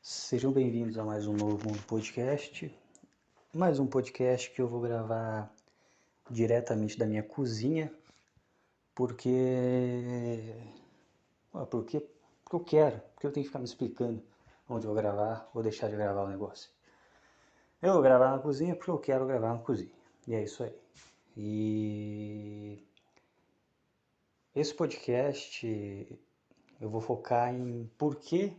Sejam bem-vindos a mais um novo podcast. Mais um podcast que eu vou gravar diretamente da minha cozinha, porque. Porque eu quero, porque eu tenho que ficar me explicando onde eu vou gravar ou deixar de gravar o negócio. Eu vou gravar na cozinha porque eu quero gravar na cozinha. E é isso aí. E esse podcast eu vou focar em porque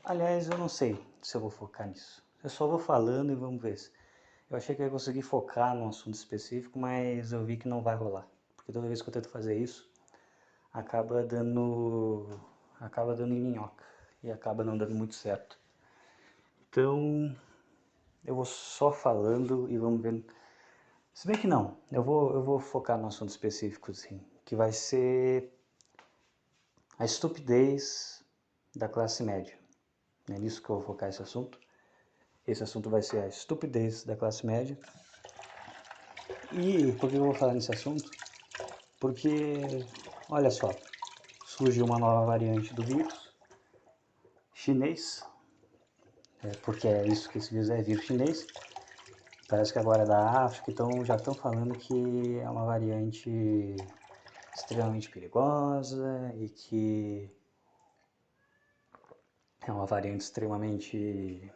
aliás, eu não sei se eu vou focar nisso. Eu só vou falando e vamos ver. Eu achei que eu ia conseguir focar num assunto específico, mas eu vi que não vai rolar. Porque toda vez que eu tento fazer isso, acaba dando em minhoca e acaba não dando muito certo. Então, eu vou só falando e vamos ver. Se bem que não, eu vou focar num assunto específico, sim, que vai ser a estupidez da classe média. É nisso que eu vou focar esse assunto. Esse assunto vai ser a estupidez da classe média. E por que eu vou falar nesse assunto? Porque, olha só, surgiu uma nova variante do vírus chinês, porque é isso que esse vírus é, vírus chinês. Parece que agora é da África, então já estão falando que é uma variante extremamente perigosa e que é uma variante extremamente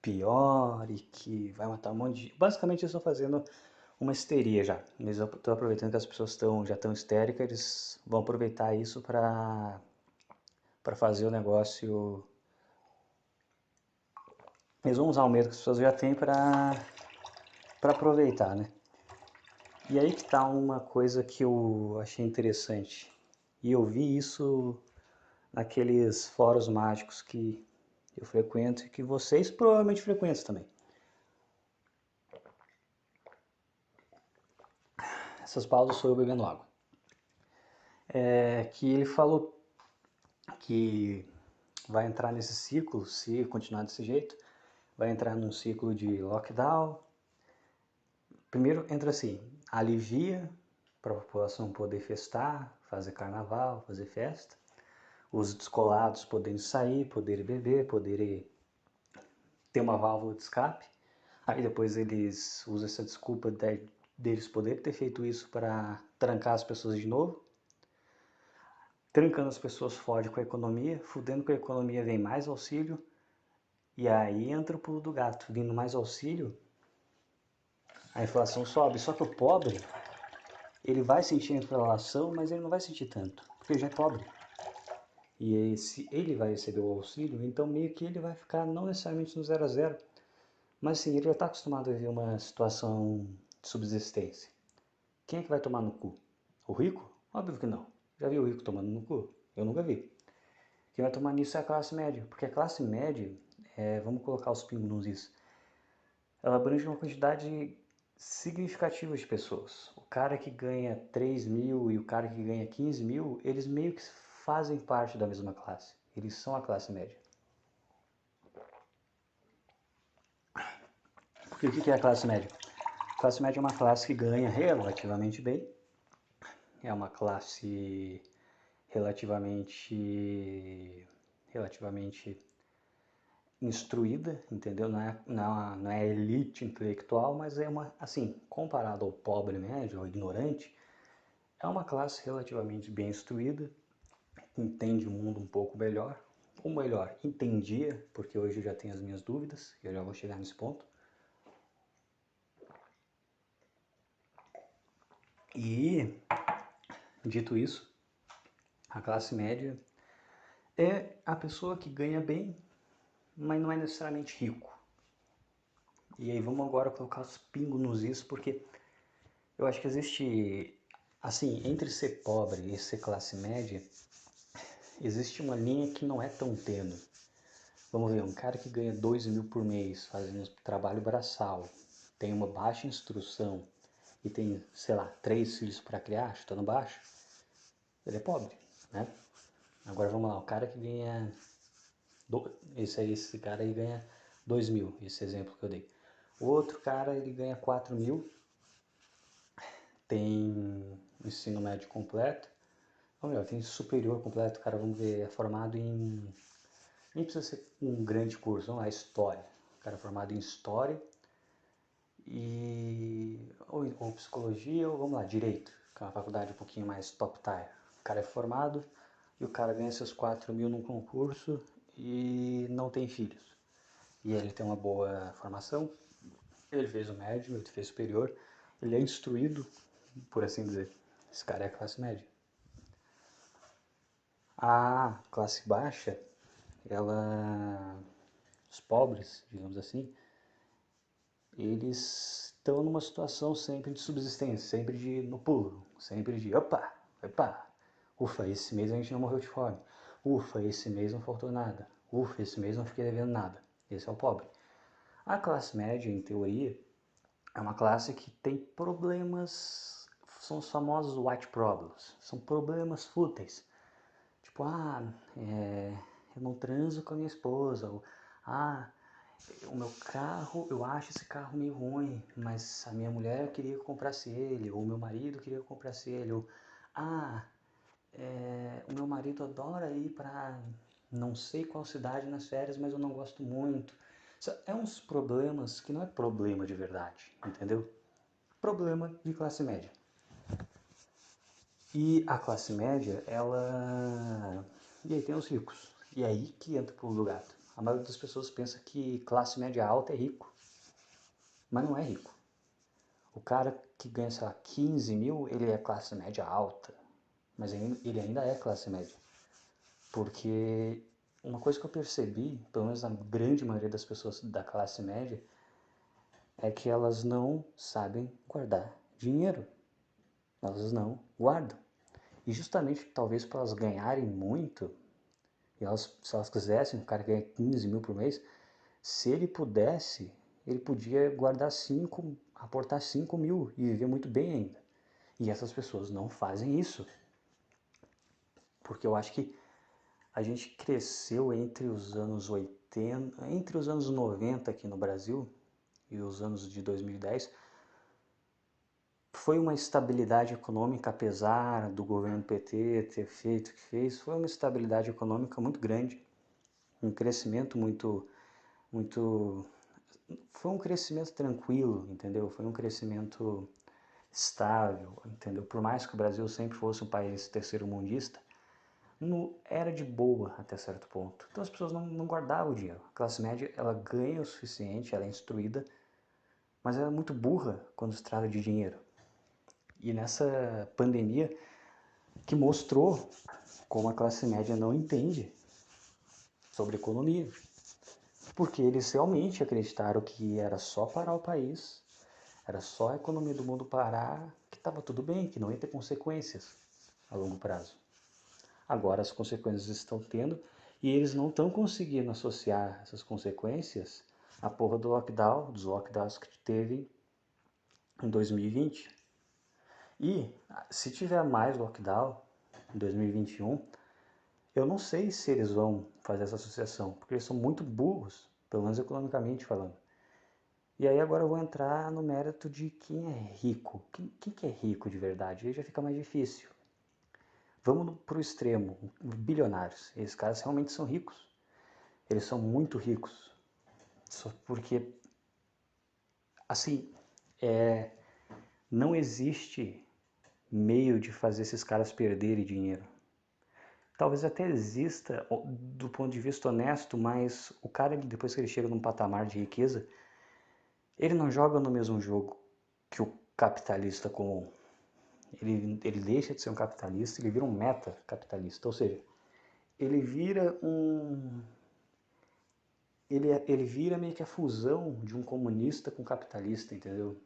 pior e que vai matar um monte de... Basicamente eles estão fazendo uma histeria já. Eles estão aproveitando que as pessoas já estão histéricas, eles vão aproveitar isso para fazer o negócio. Eles vão usar o medo que as pessoas já têm para aproveitar, né? E aí que tá uma coisa que eu achei interessante. E eu vi isso naqueles fóruns mágicos que eu frequento e que vocês provavelmente frequentam também. Essas pausas sou eu bebendo água. Que ele falou que vai entrar nesse ciclo, se continuar desse jeito, vai entrar num ciclo de lockdown. Primeiro entra assim, alivia para a população poder festar, fazer carnaval, fazer festa, os descolados poderem sair, poderem beber, poderem ter uma válvula de escape. Aí depois eles usam essa desculpa deles poderem ter feito isso para trancar as pessoas de novo. Trancando as pessoas fode com a economia, fudendo com a economia vem mais auxílio, e aí entra o pulo do gato, vindo mais auxílio, a inflação sobe. Só que o pobre, ele vai sentir a inflação, mas ele não vai sentir tanto, porque ele já é pobre. E se ele vai receber o auxílio, então meio que ele vai ficar não necessariamente no 0 a 0, mas assim, ele já está acostumado a viver uma situação de subsistência. Quem é que vai tomar no cu? O rico? Óbvio que não. Já viu o rico tomando no cu? Eu nunca vi. Quem vai tomar nisso é a classe média, porque a classe média, vamos colocar os pingos nos is, ela abrange uma quantidade significativa de pessoas. O cara que ganha 3 mil e o cara que ganha 15 mil, eles meio que fazem parte da mesma classe. Eles são a classe média. Porque o que é a classe média? A classe média é uma classe que ganha relativamente bem, é uma classe relativamente instruída, entendeu? Não é elite intelectual, mas é uma, assim, comparado ao pobre médio, ao ignorante, é uma classe relativamente bem instruída, entende o mundo um pouco melhor, ou melhor, entendia, porque hoje eu já tenho as minhas dúvidas, e eu já vou chegar nesse ponto. E, dito isso, a classe média é a pessoa que ganha bem, mas não é necessariamente rico. E aí vamos agora colocar os pingos nos is, porque eu acho que existe, assim, entre ser pobre e ser classe média, existe uma linha que não é tão tênue. Vamos ver, um cara que ganha 2 mil por mês fazendo trabalho braçal, tem uma baixa instrução e tem, sei lá, 3 filhos para criar, chutando baixo, ele é pobre, né? Agora vamos lá, o cara que ganha, esse cara aí ganha 2 mil, esse exemplo que eu dei. O outro cara, ele ganha 4 mil, tem ensino médio completo, ou melhor, tem superior completo, cara, vamos ver, é formado em, nem precisa ser um grande curso, vamos lá, história. O cara é formado em história ou psicologia, ou vamos lá, direito, que é uma faculdade um pouquinho mais top tier. O cara é formado e o cara ganha seus 4.000 num concurso e não tem filhos. E ele tem uma boa formação, ele fez o médio, ele fez superior, ele é instruído, por assim dizer. Esse cara é a classe média. A classe baixa, ela, os pobres, digamos assim, eles estão numa situação sempre de subsistência, sempre de no pulo, sempre de opa, opa, ufa, esse mês a gente não morreu de fome, ufa, esse mês não faltou nada, ufa, esse mês não fiquei devendo nada. Esse é o pobre. A classe média, em teoria, é uma classe que tem problemas, são os famosos white problems, são problemas fúteis. Tipo, eu não transo com a minha esposa, ou, o meu carro, eu acho esse carro meio ruim, mas a minha mulher queria que eu comprasse ele, ou o meu marido queria que eu comprasse ele, ou, o meu marido adora ir para não sei qual cidade nas férias, mas eu não gosto muito. É uns problemas que não é problema de verdade, entendeu? Problema de classe média. E a classe média, ela... E aí tem os ricos. E é aí que entra o pulo do gato. A maioria das pessoas pensa que classe média alta é rico. Mas não é rico. O cara que ganha, sei lá, 15 mil, ele é classe média alta. Mas ele ainda é classe média. Porque uma coisa que eu percebi, pelo menos na grande maioria das pessoas da classe média, é que elas não sabem guardar dinheiro. Elas não guardam. E justamente, talvez, para elas ganharem muito, e elas, se elas quisessem, o cara ganha 15 mil por mês, se ele pudesse, ele podia guardar 5, aportar 5 mil e viver muito bem ainda. E essas pessoas não fazem isso. Porque eu acho que a gente cresceu entre os anos 80, entre os anos 90 aqui no Brasil e os anos de 2010, foi uma estabilidade econômica, apesar do governo PT ter feito o que fez, foi uma estabilidade econômica muito grande, um crescimento muito, foi um crescimento tranquilo, entendeu? Foi um crescimento estável, entendeu? Por mais que o Brasil sempre fosse um país terceiro-mundista, era de boa até certo ponto. Então as pessoas não guardavam o dinheiro. A classe média, ela ganha o suficiente, ela é instruída, mas ela é muito burra quando se trata de dinheiro. E nessa pandemia, que mostrou como a classe média não entende sobre economia. Porque eles realmente acreditaram que era só parar o país, era só a economia do mundo parar, que estava tudo bem, que não ia ter consequências a longo prazo. Agora as consequências estão tendo e eles não estão conseguindo associar essas consequências à porra do lockdown, dos lockdowns que teve em 2020. E se tiver mais lockdown em 2021, eu não sei se eles vão fazer essa associação, porque eles são muito burros, pelo menos economicamente falando. E aí agora eu vou entrar no mérito de quem é rico. Quem que é rico de verdade? Aí já fica mais difícil. Vamos para o extremo, bilionários. Esses caras realmente são ricos. Eles são muito ricos. Só porque, assim, não existe meio de fazer esses caras perderem dinheiro. Talvez até exista do ponto de vista honesto, mas o cara, depois que ele chega num patamar de riqueza, ele não joga no mesmo jogo que o capitalista comum. Ele deixa de ser um capitalista, ele vira um meta-capitalista. Ou seja, ele vira ele vira meio que a fusão de um comunista com um capitalista, entendeu?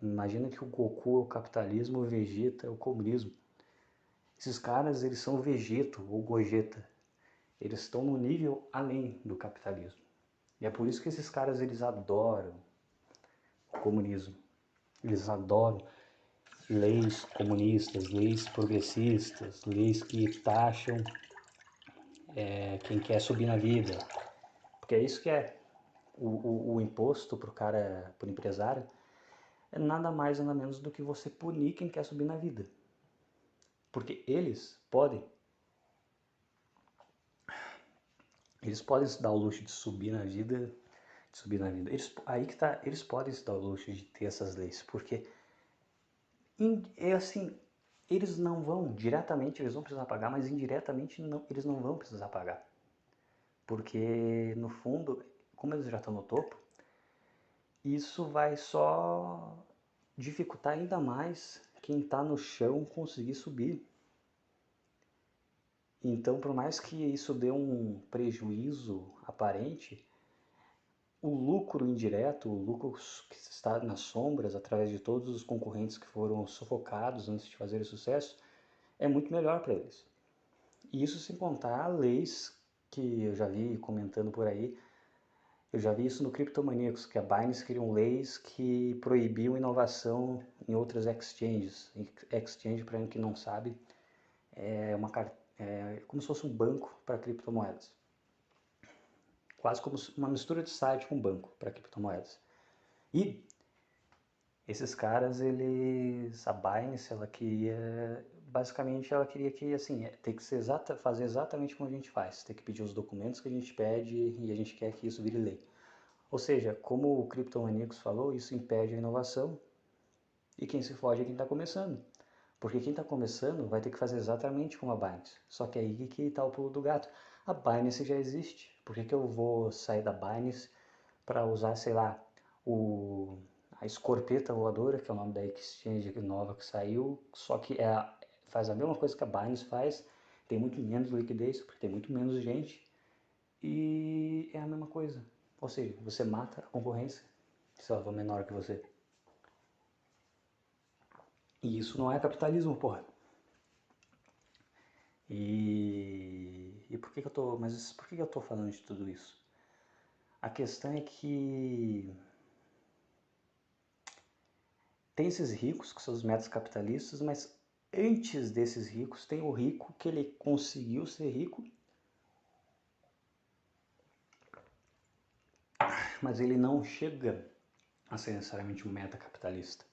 Imagina que o Goku é o capitalismo, o Vegeta é o comunismo. Esses caras, eles são o Vegeto ou Gogeta. Eles estão no nível além do capitalismo. E é por isso que esses caras, eles adoram o comunismo. Eles adoram leis comunistas, leis progressistas, leis que taxam quem quer subir na vida. Porque é isso que é. O imposto para o cara, para o empresário, é nada mais nada menos do que você punir quem quer subir na vida. Porque eles podem se dar o luxo de subir na vida, aí que tá, eles podem se dar o luxo de ter essas leis, porque é assim, eles não vão diretamente, eles vão precisar pagar, mas indiretamente não, eles não vão precisar pagar. Porque no fundo, como eles já estão no topo, isso vai só dificultar ainda mais quem está no chão conseguir subir. Então, por mais que isso dê um prejuízo aparente, o lucro indireto, o lucro que está nas sombras, através de todos os concorrentes que foram sufocados antes de fazerem sucesso, é muito melhor para eles. E isso sem contar leis que eu já vi comentando por aí. Eu já vi isso no Cryptomaníacos, que a Binance criou leis que proibiam inovação em outras exchanges. Exchange, para quem não sabe, é como se fosse um banco para criptomoedas. Quase como uma mistura de site com banco para criptomoedas. E esses caras, a Binance, basicamente ela queria que, assim, tem que fazer exatamente como a gente faz. Tem que pedir os documentos que a gente pede e a gente quer que isso vire lei. Ou seja, como o Cryptomaníacos falou, isso impede a inovação e quem se fode é quem está começando. Porque quem está começando vai ter que fazer exatamente como a Binance. Só que aí que está o pulo do gato. A Binance já existe. Por que eu vou sair da Binance para usar, sei lá, a Escorpeta Voadora, que é o nome da exchange nova que saiu, só que faz a mesma coisa que a Binance faz, tem muito menos liquidez, porque tem muito menos gente, e é a mesma coisa. Ou seja, você mata a concorrência se ela for menor que você. E isso não é capitalismo, porra. E por que eu tô. Mas por que eu tô falando de tudo isso? A questão é que tem esses ricos que são os métodos capitalistas, mas antes desses ricos tem o rico que ele conseguiu ser rico, mas ele não chega a ser necessariamente um meta capitalista.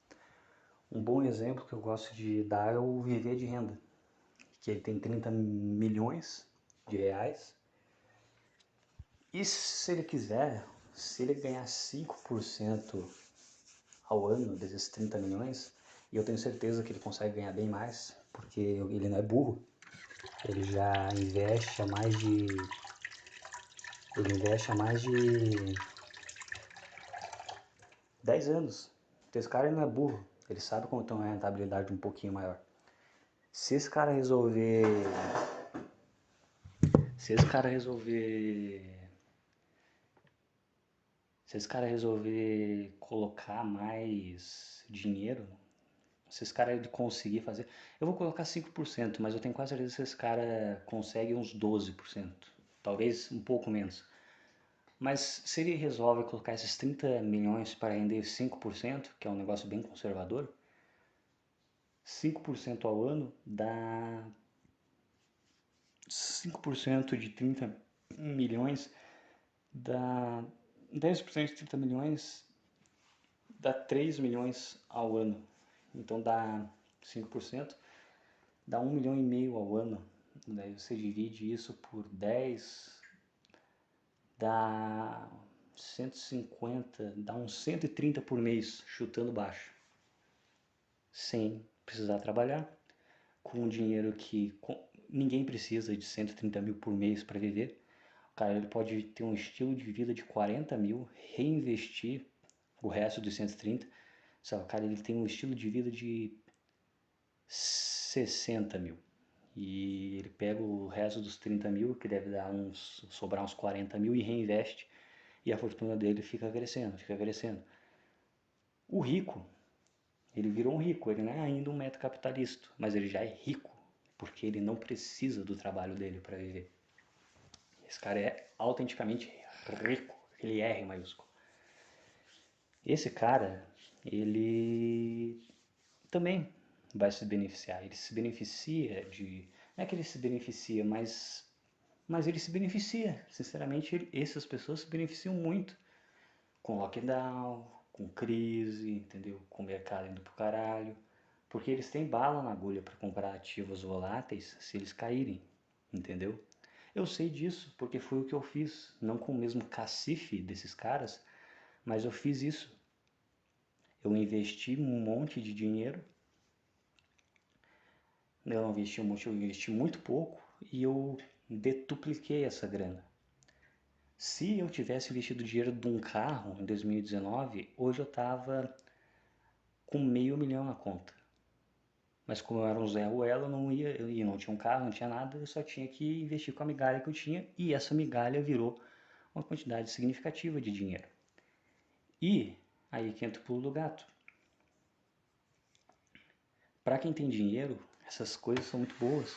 Um bom exemplo que eu gosto de dar é o viver de renda, que ele tem 30 milhões de reais. E se ele quiser, se ele ganhar 5% ao ano desses 30 milhões, e eu tenho certeza que ele consegue ganhar bem mais, porque ele não é burro, ele já investe há mais de. Ele investe há mais de 10 anos. Então esse cara não é burro, ele sabe como tem uma rentabilidade um pouquinho maior. Se esse cara resolver. Se esse cara resolver. Se esse cara resolver colocar mais dinheiro, se esse cara conseguir fazer. Eu vou colocar 5%, mas eu tenho quase certeza que esse cara consegue uns 12%. Talvez um pouco menos. Mas se ele resolve colocar esses 30 milhões para render 5%, que é um negócio bem conservador, 5% ao ano dá 5% de 30 milhões dá 10% de 30 milhões dá 3 milhões ao ano. Então dá 5%, dá 1,5 milhão ao ano. Daí você divide isso por 10, dá 150, dá uns 130 por mês, chutando baixo. Sem precisar trabalhar, com um dinheiro que ninguém precisa de 130 mil por mês para viver. O cara ele pode ter um estilo de vida de 40 mil, reinvestir o resto dos 130. Sabe, o cara ele tem um estilo de vida de 60 mil. E ele pega o resto dos 30 mil, que deve sobrar uns 40 mil, e reinveste. E a fortuna dele fica crescendo, fica crescendo. O rico, ele virou um rico, ele não é ainda um meta capitalista, mas ele já é rico, porque ele não precisa do trabalho dele para viver. Esse cara é autenticamente rico, ele é R maiúsculo. Esse cara, ele também vai se beneficiar. Ele se beneficia de. Não é que ele se beneficia, mas ele se beneficia. Sinceramente, essas pessoas se beneficiam muito com lockdown, com crise, entendeu? Com o mercado indo pro caralho. Porque eles têm bala na agulha para comprar ativos voláteis se eles caírem, entendeu? Eu sei disso porque foi o que eu fiz, não com o mesmo cacife desses caras, mas eu fiz isso. Eu investi um monte de dinheiro, eu não investi um monte, eu investi muito pouco e eu detupliquei essa grana. Se eu tivesse investido o dinheiro de um carro em 2019, hoje eu estava com $500.000 na conta. Mas como eu era um Zé Ruela, eu não ia, eu não tinha um carro, não tinha nada, eu só tinha que investir com a migalha que eu tinha e essa migalha virou uma quantidade significativa de dinheiro. E aí que entra o pulo do gato. Para quem tem dinheiro, essas coisas são muito boas,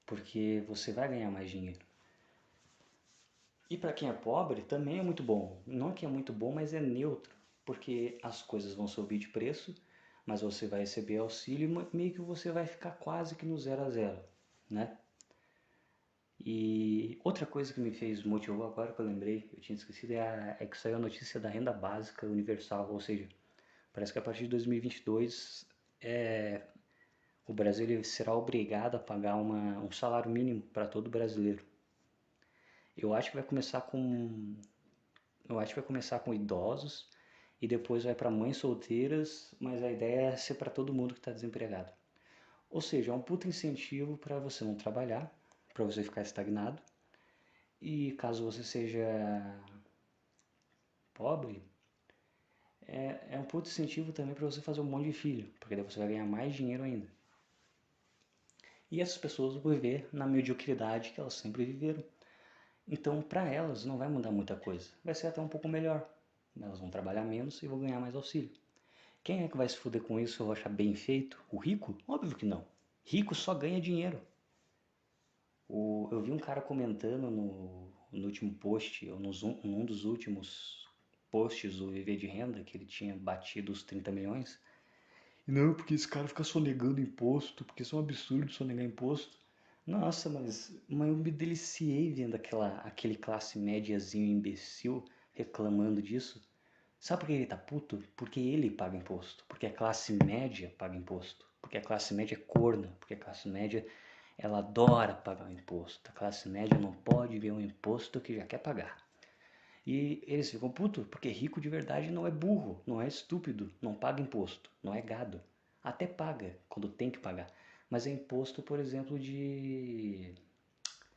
porque você vai ganhar mais dinheiro. E para quem é pobre também é muito bom. Não que é muito bom, mas é neutro, porque as coisas vão subir de preço, mas você vai receber auxílio e meio que você vai ficar quase que no 0 a 0, né? E outra coisa que me fez motivou agora que eu lembrei, eu tinha esquecido, é que saiu a notícia da renda básica universal, ou seja, parece que a partir de 2022 o Brasil ele será obrigado a pagar um salário mínimo para todo brasileiro. Eu acho que vai começar com Eu acho que vai começar com idosos e depois vai para mães solteiras, mas a ideia é ser para todo mundo que está desempregado. Ou seja, é um puta incentivo para você não trabalhar, para você ficar estagnado. E caso você seja pobre, é um puta incentivo também para você fazer um monte de filho, porque daí você vai ganhar mais dinheiro ainda. E essas pessoas vão viver na mediocridade que elas sempre viveram. Então, para elas, não vai mudar muita coisa. Vai ser até um pouco melhor. Elas vão trabalhar menos e vão ganhar mais auxílio. Quem é que vai se fuder com isso ou achar bem feito? O rico? Óbvio que não. Rico só ganha dinheiro. Eu vi um cara comentando no último post, ou num dos últimos posts do Viver de Renda, que ele tinha batido os 30 milhões. E não, porque esse cara fica sonegando imposto, porque isso é um absurdo sonegar imposto. Nossa, mas eu me deliciei vendo aquele classe médiazinho imbecil reclamando disso. Sabe por que ele tá puto? Porque ele paga imposto. Porque a classe média paga imposto. Porque a classe média é corna. Porque a classe média, ela adora pagar o imposto. A classe média não pode ver um imposto que já quer pagar. E eles ficam putos, porque rico de verdade não é burro, não é estúpido, não paga imposto, não é gado. Até paga, quando tem que pagar. Mas é imposto, por exemplo, de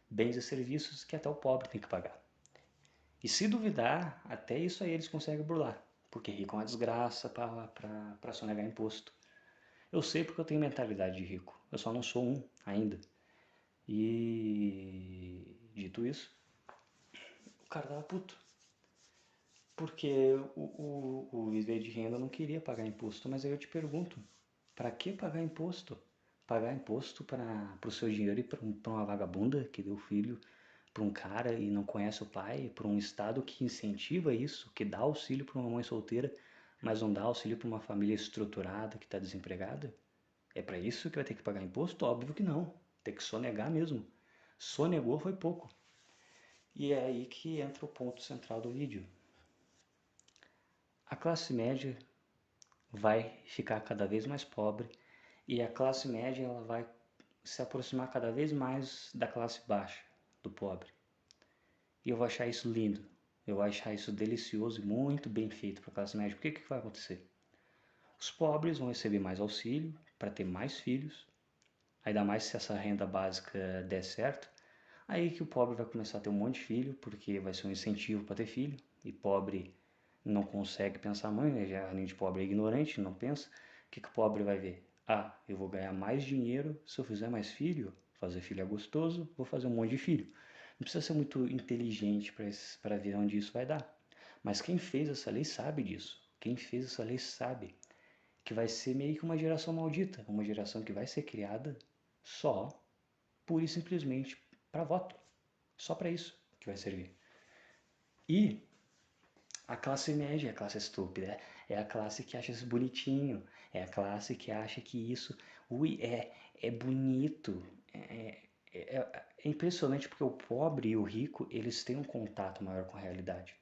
bens e serviços que até o pobre tem que pagar. E se duvidar, até isso aí eles conseguem burlar. Porque rico é uma desgraça para sonegar imposto. Eu sei porque eu tenho mentalidade de rico. Eu só não sou um ainda. E dito isso, o cara tava puto. Porque o viver de renda não queria pagar imposto. Mas aí eu te pergunto, para que pagar imposto? Pagar imposto para o seu dinheiro e para uma vagabunda que deu filho para um cara e não conhece o pai, para um estado que incentiva isso, que dá auxílio para uma mãe solteira, mas não dá auxílio para uma família estruturada que está desempregada? É para isso que vai ter que pagar imposto? Óbvio que não. Tem que sonegar mesmo. Sonegou foi pouco. E é aí que entra o ponto central do vídeo. A classe média vai ficar cada vez mais pobre e a classe média ela vai se aproximar cada vez mais da classe baixa, do pobre. E eu vou achar isso lindo. Eu vou achar isso delicioso e muito bem feito para a classe média. Por que vai acontecer? Os pobres vão receber mais auxílio para ter mais filhos. Ainda mais se essa renda básica der certo. Aí que o pobre vai começar a ter um monte de filho, porque vai ser um incentivo para ter filho. E pobre não consegue pensar, mãe, né? Já além de pobre é ignorante, não pensa. O que o pobre vai ver? Ah, eu vou ganhar mais dinheiro se eu fizer mais filho. Fazer filho é gostoso, vou fazer um monte de filho. Não precisa ser muito inteligente para ver onde isso vai dar. Mas quem fez essa lei sabe disso. Quem fez essa lei sabe que vai ser meio que uma geração maldita, uma geração que vai ser criada só, pura e simplesmente, para voto. Só para isso que vai servir. E a classe média é a classe estúpida, é a classe que acha isso bonitinho, é a classe que acha que isso, ui, é bonito, é impressionante porque o pobre e o rico, eles têm um contato maior com a realidade.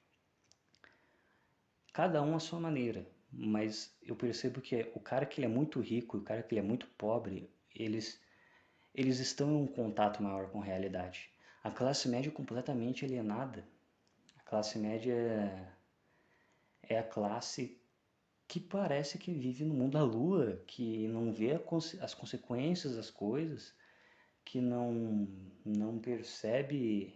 Cada um à sua maneira. mas eu percebo que o cara que ele é muito rico e o cara que ele é muito pobre, eles estão em um contato maior com a realidade. A classe média é completamente alienada. A classe média é a classe que parece que vive no mundo da lua, que não vê as consequências das coisas, que não percebe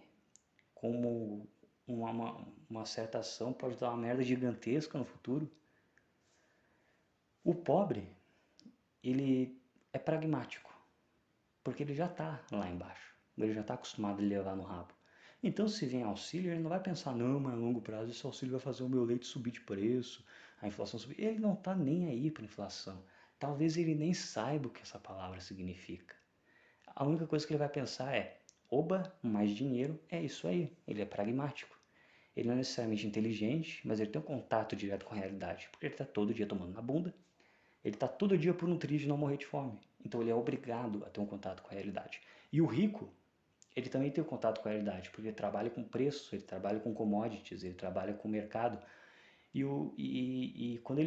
como uma certa ação pode dar uma merda gigantesca no futuro. O pobre, ele é pragmático, porque ele já está lá embaixo, ele já está acostumado a levar no rabo. Então, se vem auxílio, ele não vai pensar, não, mas a longo prazo esse auxílio vai fazer o meu leite subir de preço, a inflação subir. Ele não está nem aí para a inflação. Talvez ele nem saiba o que essa palavra significa. A única coisa que ele vai pensar é, oba, mais dinheiro, é isso aí. Ele é pragmático. Ele não é necessariamente inteligente, mas ele tem um contato direto com a realidade, porque ele está todo dia tomando na bunda, ele está todo dia por nutrir de não morrer de fome. Então ele é obrigado a ter um contato com a realidade. E o rico, ele também tem um contato com a realidade, porque ele trabalha com preço, ele trabalha com commodities, ele trabalha com mercado. E quando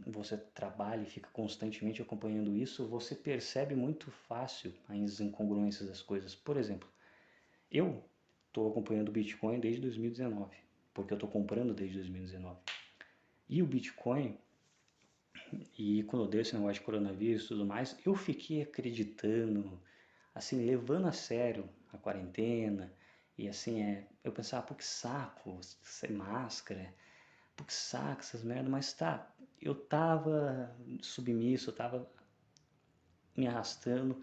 você trabalha e fica constantemente acompanhando isso, você percebe muito fácil as incongruências das coisas. Por exemplo, eu estou acompanhando o Bitcoin desde 2019, porque eu estou comprando desde 2019. E o Bitcoin, e quando deu esse negócio de coronavírus e tudo mais, eu fiquei acreditando, assim, levando a sério a quarentena. E assim, eu pensava, pô, que saco, sem máscara, pô, que saco essas merdas, mas tá, eu tava submisso, eu tava me arrastando.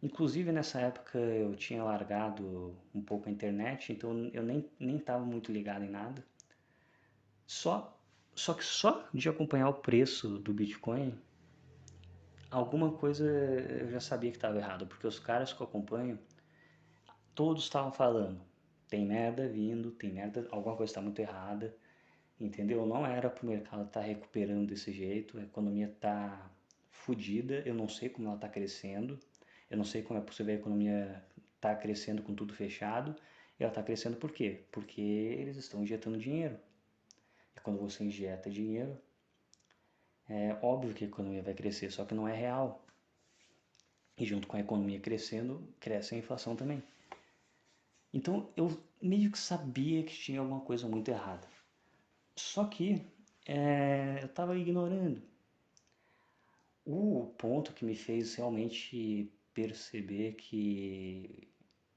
Inclusive nessa época eu tinha largado um pouco a internet, então eu nem tava muito ligado em nada. Só, só de acompanhar o preço do Bitcoin, alguma coisa eu já sabia que estava errado, porque os caras que eu acompanho, todos estavam falando, tem merda vindo, tem merda, alguma coisa está muito errada, entendeu? Não era para o mercado estar recuperando desse jeito, a economia está fodida, eu não sei como ela está crescendo, eu não sei como é possível a economia estar crescendo com tudo fechado, e ela está crescendo por quê? Porque eles estão injetando dinheiro. E quando você injeta dinheiro, é óbvio que a economia vai crescer, só que não é real. E junto com a economia crescendo, cresce a inflação também. Então eu meio que sabia que tinha alguma coisa muito errada. Só que eu estava ignorando. O ponto que me fez realmente perceber que,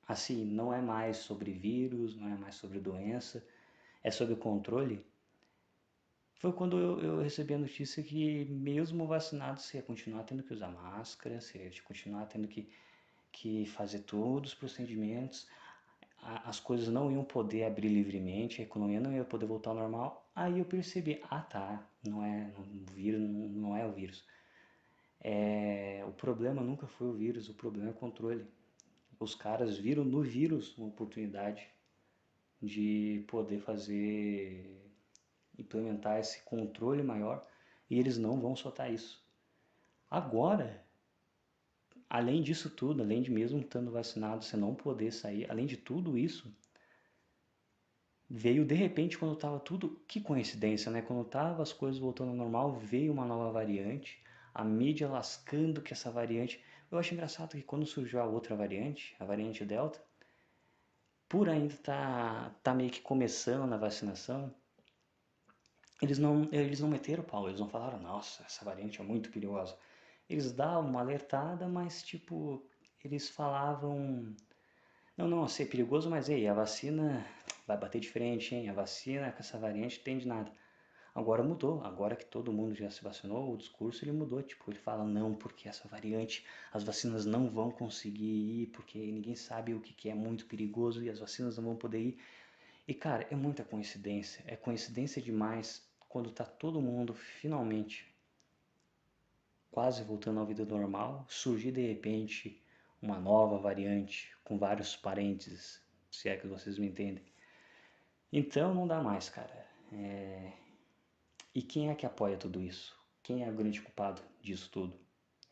assim, não é mais sobre vírus, não é mais sobre doença, é sobre controle, foi quando eu recebi a notícia que mesmo vacinado você ia continuar tendo que usar máscara, você ia continuar tendo que fazer todos os procedimentos, as coisas não iam poder abrir livremente, a economia não ia poder voltar ao normal. Aí eu percebi, ah tá, não é o vírus, não é o vírus. O problema nunca foi o vírus, o problema é o controle. Os caras viram no vírus uma oportunidade de poder implementar esse controle maior e eles não vão soltar isso. Agora, além disso tudo, além de mesmo estando vacinado você não poder sair, além de tudo isso, veio de repente quando estava tudo, que coincidência, né? Quando tava as coisas voltando ao normal, veio uma nova variante, a mídia lascando que essa variante. Eu acho engraçado que quando surgiu a outra variante, a variante Delta, por ainda tá meio que começando na vacinação, eles não meteram o pau, eles não falaram, nossa, essa variante é muito perigosa. Eles davam uma alertada, mas tipo, eles falavam, não, não, ser perigoso, mas ei, a vacina vai bater de frente, hein? A vacina com essa variante tem de nada. Agora mudou, agora que todo mundo já se vacinou, o discurso ele mudou, tipo, ele fala não, porque essa variante, as vacinas não vão conseguir ir, porque ninguém sabe o que é muito perigoso e as vacinas não vão poder ir. E cara, é muita coincidência, é coincidência demais quando tá todo mundo finalmente quase voltando à vida normal, surgir de repente uma nova variante com vários parênteses, se é que vocês me entendem. Então não dá mais, cara. E quem é que apoia tudo isso? Quem é o grande culpado disso tudo?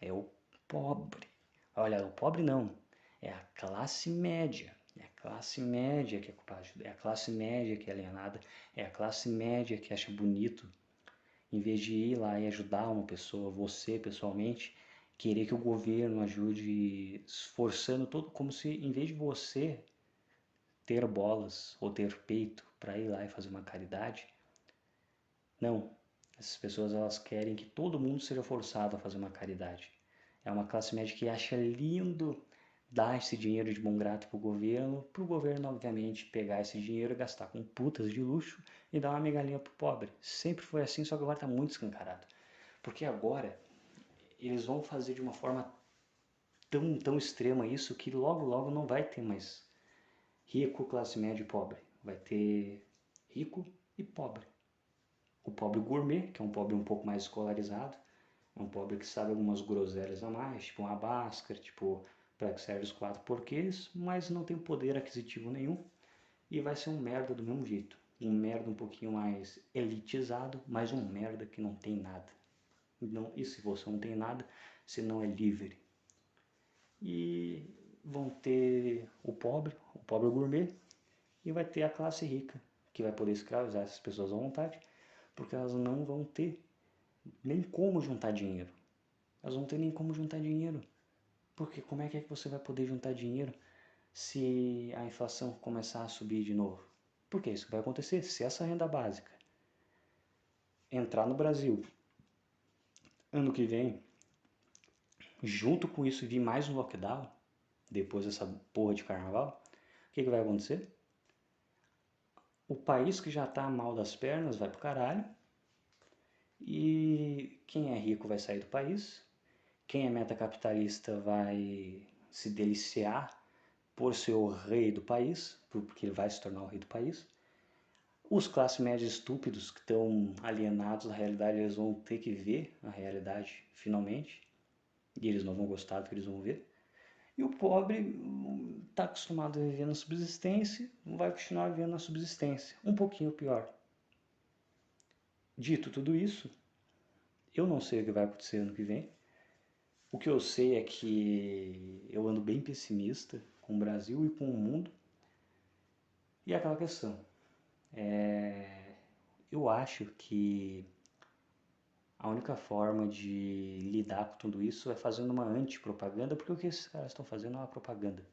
É o pobre. Olha, o pobre não. É a classe média. É a classe média que é culpada. É a classe média que é alienada. É a classe média que acha bonito Em vez de ir lá e ajudar uma pessoa, você pessoalmente, querer que o governo ajude, esforçando todo, como se em vez de você ter bolas ou ter peito para ir lá e fazer uma caridade, não. Essas pessoas elas querem que todo mundo seja forçado a fazer uma caridade. É uma classe média que acha lindo dar esse dinheiro de bom grato para o governo obviamente pegar esse dinheiro e gastar com putas de luxo e dar uma migalhinha pro pobre. Sempre foi assim, só que agora está muito escancarado. Porque agora eles vão fazer de uma forma tão extrema isso que logo não vai ter mais rico, classe média e pobre. Vai ter rico e pobre. O pobre gourmet, que é um pobre um pouco mais escolarizado, é um pobre que sabe algumas groselhas a mais, tipo uma Bhaskara, tipo para que serve os 4 porquês, mas não tem poder aquisitivo nenhum e vai ser um merda do mesmo jeito. Um merda um pouquinho mais elitizado, mas um merda que não tem nada. Não, e se você não tem nada, você não é livre. E vão ter o pobre gourmet, e vai ter a classe rica, que vai poder escravizar essas pessoas à vontade, porque elas não vão ter nem como juntar dinheiro. Elas não têm nem como juntar dinheiro. Porque como é que você vai poder juntar dinheiro se a inflação começar a subir de novo? Porque isso vai acontecer. Se essa renda básica entrar no Brasil ano que vem, junto com isso vir mais um lockdown, depois dessa porra de carnaval, o que vai acontecer? O país que já tá mal das pernas vai pro caralho, e quem é rico vai sair do país, quem é metacapitalista vai se deliciar por ser o rei do país, porque ele vai se tornar o rei do país. Os classe média estúpidos que estão alienados da realidade, eles vão ter que ver a realidade finalmente, e eles não vão gostar do que eles vão ver. E o pobre está acostumado a viver na subsistência, vai continuar vivendo na subsistência, um pouquinho pior. Dito tudo isso, eu não sei o que vai acontecer ano que vem. O que eu sei é que eu ando bem pessimista com o Brasil e com o mundo. E aquela questão, eu acho que a única forma de lidar com tudo isso é fazendo uma antipropaganda, porque o que esses caras estão fazendo é uma propaganda.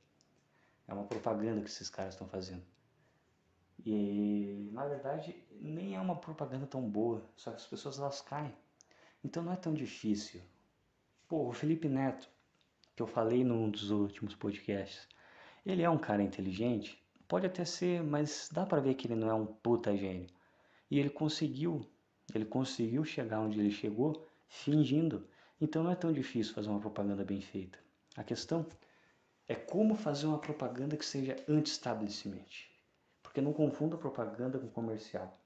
É uma propaganda que esses caras estão fazendo. E na verdade nem é uma propaganda tão boa, só que as pessoas elas caem. Então não é tão difícil. Pô, o Felipe Neto, que eu falei num dos últimos podcasts, ele é um cara inteligente? Pode até ser, mas dá pra ver que ele não é um puta gênio. E ele conseguiu chegar onde ele chegou fingindo. Então não é tão difícil fazer uma propaganda bem feita. A questão é como fazer uma propaganda que seja anti-establishment. Porque não confunda propaganda com comercial.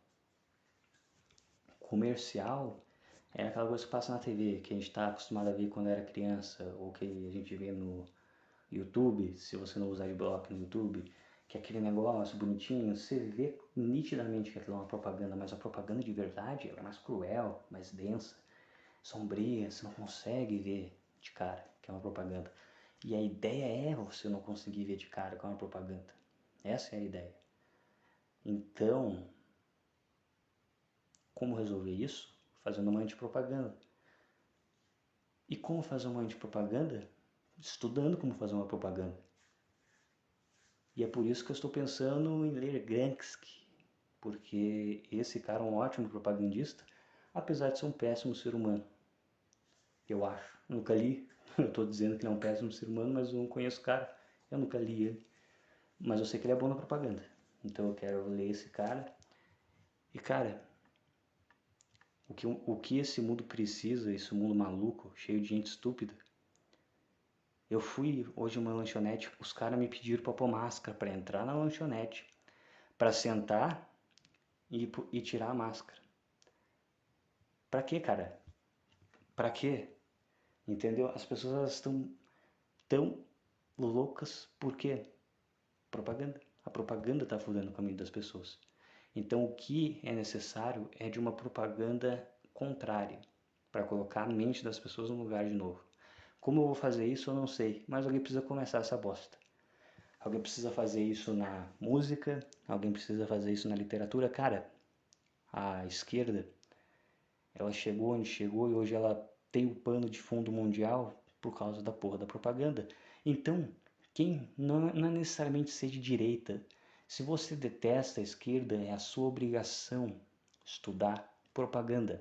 Comercial é aquela coisa que passa na TV, que a gente está acostumado a ver quando era criança, ou que a gente vê no YouTube, se você não usar adblock no YouTube, que é aquele negócio bonitinho, você vê nitidamente que aquilo é uma propaganda, mas a propaganda de verdade ela é mais cruel, mais densa, sombria, você não consegue ver de cara que é uma propaganda. E a ideia é você não conseguir ver de cara que é uma propaganda. Essa é a ideia. Então, como resolver isso? Fazendo uma antipropaganda. E como fazer uma antipropaganda? Estudando como fazer uma propaganda. E é por isso que eu estou pensando em ler Gramsci, porque esse cara é um ótimo propagandista, apesar de ser um péssimo ser humano. Eu acho. Nunca li. Eu estou dizendo que ele é um péssimo ser humano, mas eu não conheço o cara. Eu nunca li ele. Mas eu sei que ele é bom na propaganda. Então eu quero ler esse cara. E cara, o que esse mundo precisa, esse mundo maluco, cheio de gente estúpida. Eu fui hoje numa lanchonete, os caras me pediram para pôr máscara para entrar na lanchonete, para sentar e tirar a máscara. Pra quê, cara? Pra quê? Entendeu? As pessoas elas estão tão loucas porque propaganda. A propaganda está fudendo o caminho das pessoas. Então o que é necessário é de uma propaganda contrária para colocar a mente das pessoas no lugar de novo. Como eu vou fazer isso eu não sei, mas alguém precisa começar essa bosta. Alguém precisa fazer isso na música, alguém precisa fazer isso na literatura. Cara, a esquerda Ela chegou onde chegou e hoje ela tem o pano de fundo mundial por causa da porra da propaganda. Então, quem não é necessariamente ser de direita. Se você detesta a esquerda, é a sua obrigação estudar propaganda.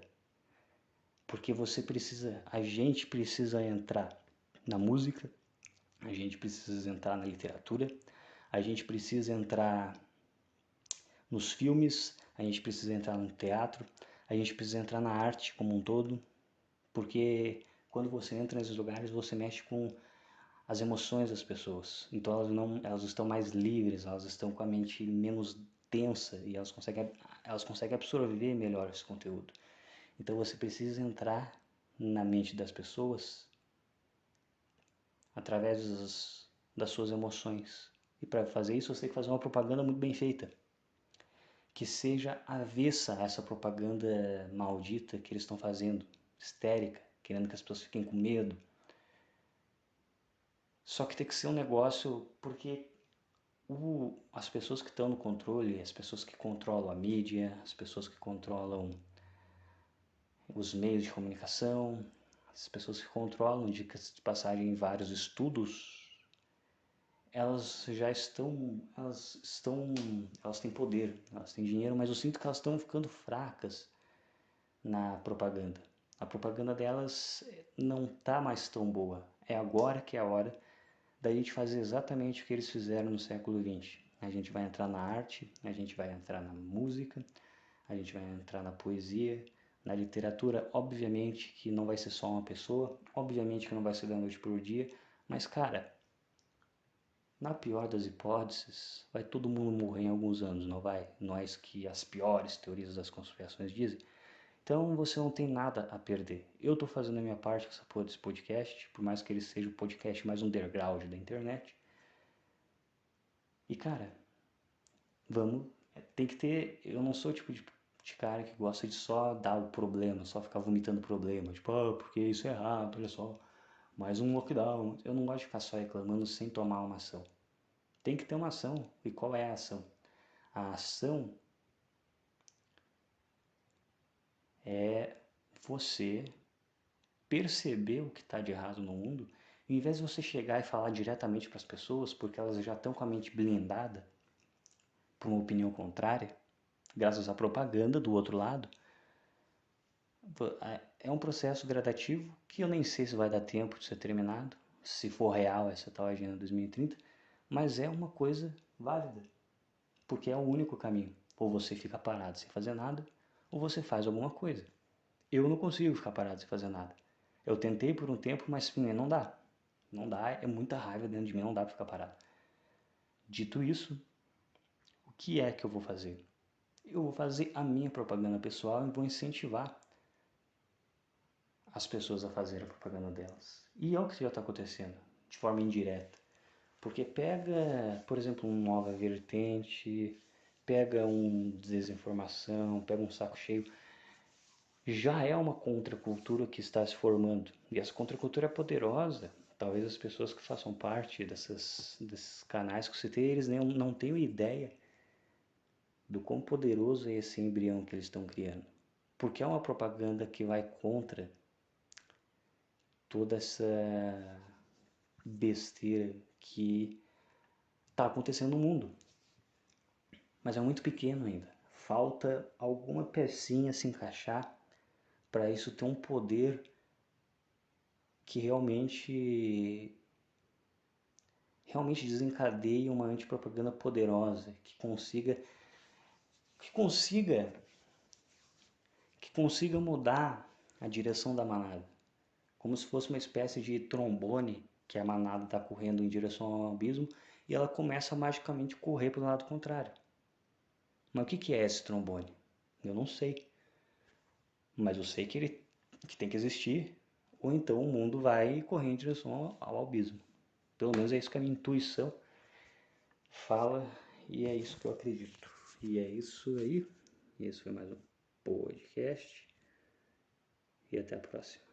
Porque a gente precisa entrar na música, a gente precisa entrar na literatura, a gente precisa entrar nos filmes, a gente precisa entrar no teatro, a gente precisa entrar na arte como um todo, porque quando você entra nesses lugares você mexe com as emoções das pessoas. Então elas estão mais livres, elas estão com a mente menos densa e elas conseguem absorver melhor esse conteúdo. Então você precisa entrar na mente das pessoas através das suas emoções. E para fazer isso você tem que fazer uma propaganda muito bem feita, que seja avessa a essa propaganda maldita que eles estão fazendo, histérica, querendo que as pessoas fiquem com medo. Só que tem que ser um negócio, porque as pessoas que estão no controle, as pessoas que controlam a mídia, as pessoas que controlam os meios de comunicação, as pessoas que controlam, de passagem em vários estudos, elas elas têm poder, elas têm dinheiro, mas eu sinto que elas estão ficando fracas na propaganda. A propaganda delas não está mais tão boa. É agora que é a hora da gente fazer exatamente o que eles fizeram no século XX. A gente vai entrar na arte, a gente vai entrar na música, a gente vai entrar na poesia, na literatura. Obviamente que não vai ser só uma pessoa, obviamente que não vai ser da noite para o dia, mas cara, na pior das hipóteses, vai todo mundo morrer em alguns anos, não vai? Nós que as piores teorias das conspirações dizem. Então você não tem nada a perder. Eu estou fazendo a minha parte com essa porra desse podcast, por mais que ele seja o podcast mais underground da internet. E cara, tem que ter. Eu não sou o tipo de cara que gosta de só dar o problema, só ficar vomitando problema. Tipo, porque isso é errado, olha só, mais um lockdown. Eu não gosto de ficar só reclamando sem tomar uma ação. Tem que ter uma ação. E qual é a ação? A ação é você perceber o que está de errado no mundo, e ao invés de você chegar e falar diretamente para as pessoas, porque elas já estão com a mente blindada por uma opinião contrária, graças à propaganda do outro lado, é um processo gradativo que eu nem sei se vai dar tempo de ser terminado, se for real essa tal Agenda 2030, mas é uma coisa válida, porque é o único caminho. Ou você fica parado sem fazer nada, ou você faz alguma coisa. Eu não consigo ficar parado sem fazer nada. Eu tentei por um tempo, mas não dá. Não dá, é muita raiva dentro de mim, não dá pra ficar parado. Dito isso, o que é que eu vou fazer? Eu vou fazer a minha propaganda pessoal e vou incentivar as pessoas a fazerem a propaganda delas. E é o que já está acontecendo, de forma indireta. Porque pega, por exemplo, uma nova vertente, pega um desinformação, pega um saco cheio, já é uma contracultura que está se formando. E essa contracultura é poderosa. Talvez as pessoas que façam parte desses canais que eu citei, eles não tenham ideia do quão poderoso é esse embrião que eles estão criando. Porque é uma propaganda que vai contra toda essa besteira que está acontecendo no mundo. Mas é muito pequeno ainda. Falta alguma pecinha se encaixar para isso ter um poder que realmente desencadeie uma antipropaganda poderosa, que consiga que consiga mudar a direção da manada, como se fosse uma espécie de trombone que a manada está correndo em direção ao abismo e ela começa a magicamente correr para o lado contrário. Mas o que é esse trombone? Eu não sei, mas eu sei que ele que tem que existir, ou então o mundo vai correr em direção ao abismo. Pelo menos é isso que a minha intuição fala e é isso que eu acredito. E é isso aí. Esse foi mais um podcast e até a próxima.